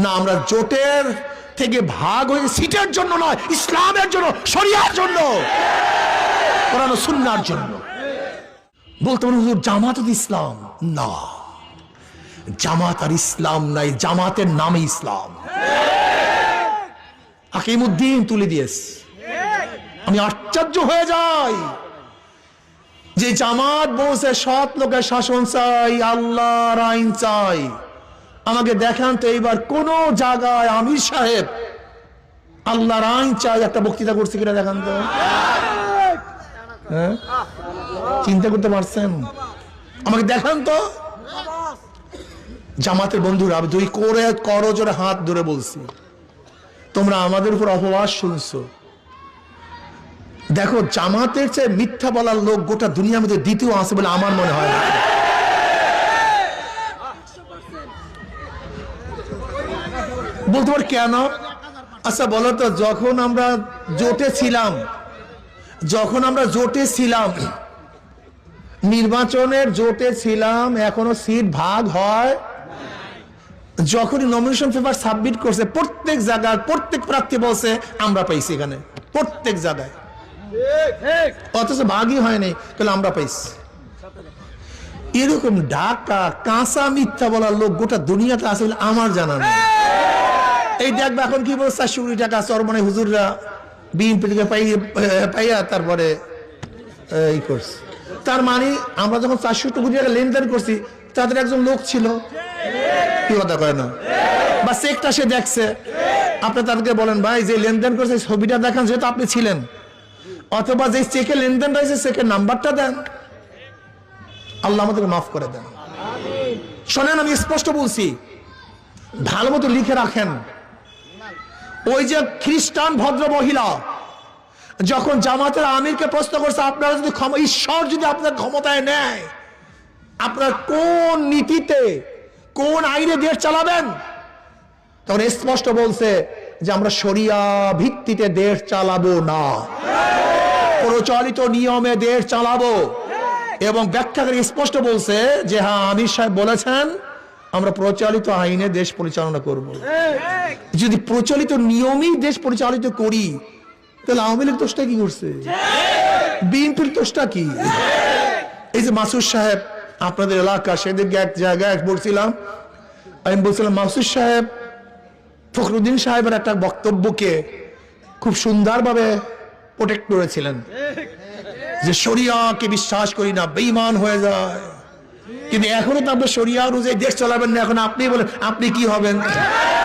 না, আমরা জোটের থেকে ভাগ হয়ে সিটের জন্য নয়, ইসলামের জন্য, শরিয়ার জন্য, কোরআন ও সুন্নাহর জন্য। বলতে পারেন হুজুর জামাত ইসলাম না, জামাত আর ইসলাম নাই, জামাতের নামে ইসলাম। হাকিমউদ্দিন তুলে দিয়েছে। আমি আশ্চর্য হয়ে যাই যে জামাত বলছে সৎ লোকের শাসন চাই, আল্লাহর আইন চাই। আমাকে দেখান তো এইবার কোন জায়গায় আমির সাহেব আল্লাহর আইন চাই একটা বক্তৃতা করছে কিনা দেখান তো। হ্যাঁ, চিন্তা করতে পারছেন? আমাকে দেখান তো। জামাতের বন্ধুরা, আমি দুই করে করজোরে হাত ধরে বলছি, তোমরা আমাদের উপর অপবাদ শুনছো। দেখো, জামাতের চেয়ে মিথ্যা বলার লোক গোটা দুনিয়ার মধ্যে দ্বিতীয় আছে বলে আমার মনে হয় না। বলতে পার কেন? আচ্ছা বলো তো, যখন আমরা জোটে ছিলাম, নির্বাচনের জোটে ছিলাম, এখনো সিট ভাগ হয়। যখনই নমিনেশন পেপার সাবমিট করছে প্রত্যেক জায়গায় প্রত্যেক প্রার্থী বলছে আমরা পাইছি, এখানে প্রত্যেক জায়গায়, অথচ ভাগই হয়নি, তাহলে আমরা পাইছি। এরকম ঢাকা কাঁচা মিথ্যা বলার লোক গোটা দুনিয়াতে আছে বলে আমার জানা নেই। এই দেখবে এখন কি বলছে, 400 কোটি টাকা চরমনে হুজুররা বিএনপি থেকে পাইয়া তারপরে এই করছে। তার মানে আমরা যখন 400 কোটি টাকা লেনদেন করছি, তাদের একজন লোক ছিল, কি কথা কয় না, বা চেকটা সে দেখছে। আপনি তাদেরকে বলেন ভাই যে লেনদেন করছে ছবিটা দেখান, যেহেতু আপনি ছিলেন, অথবা যে চেকে লেনদেন রয়েছে চেকের নাম্বারটা দেন। আল্লাহ আমাদেরকে মাফ করে দেন। শোনেন, আমি স্পষ্ট বলছি, ভালো মতো লিখে রাখেন। ওই যে খ্রিস্টান ভদ্র মহিলা যখন জামাতের আমিরকে প্রশ্ন করছে, আপনারা যদি ঈশ্বর যদি আপনার ক্ষমতায় নেয়, আপনার কোন নীতিতে কোন আইনে দেশ চালাবেন, তখন স্পষ্ট বলছে যে আমরা শরিয়া ভিত্তিতে দেশ চালাবো না, প্রচলিত নিয়মে দেশ চালাবো। এবং ব্যাখ্যাকারী স্পষ্ট বলছে যে হ্যাঁ, আমির সাহেব বলেছেন আমরা প্রচলিত আইনে দেশ পরিচালনা করব। যদি প্রচলিত নিয়মেই দেশ পরিচালিত করি, তাহলে আওয়ামী লীগ দোষটা কি করছে? বিএনপির দোষটা কি? এই যে মাসুদ সাহেব আপনাদের এলাকা, সেদিকে এক জায়গায় বলছিলাম, আমি বলছিলাম মাসুদ সাহেব ফখরুদ্দিন সাহেবের একটা বক্তব্যকে খুব সুন্দরভাবে প্রোটেক্ট করেছিলেন যে শরিয়াকে বিশ্বাস করি না, বেঈমান হয়ে যায়। কিন্তু এখনো তো আপনি শরিয়া অনুযায়ী দেশ চালাবেন না, এখন আপনি বলেন আপনি কি হবেন?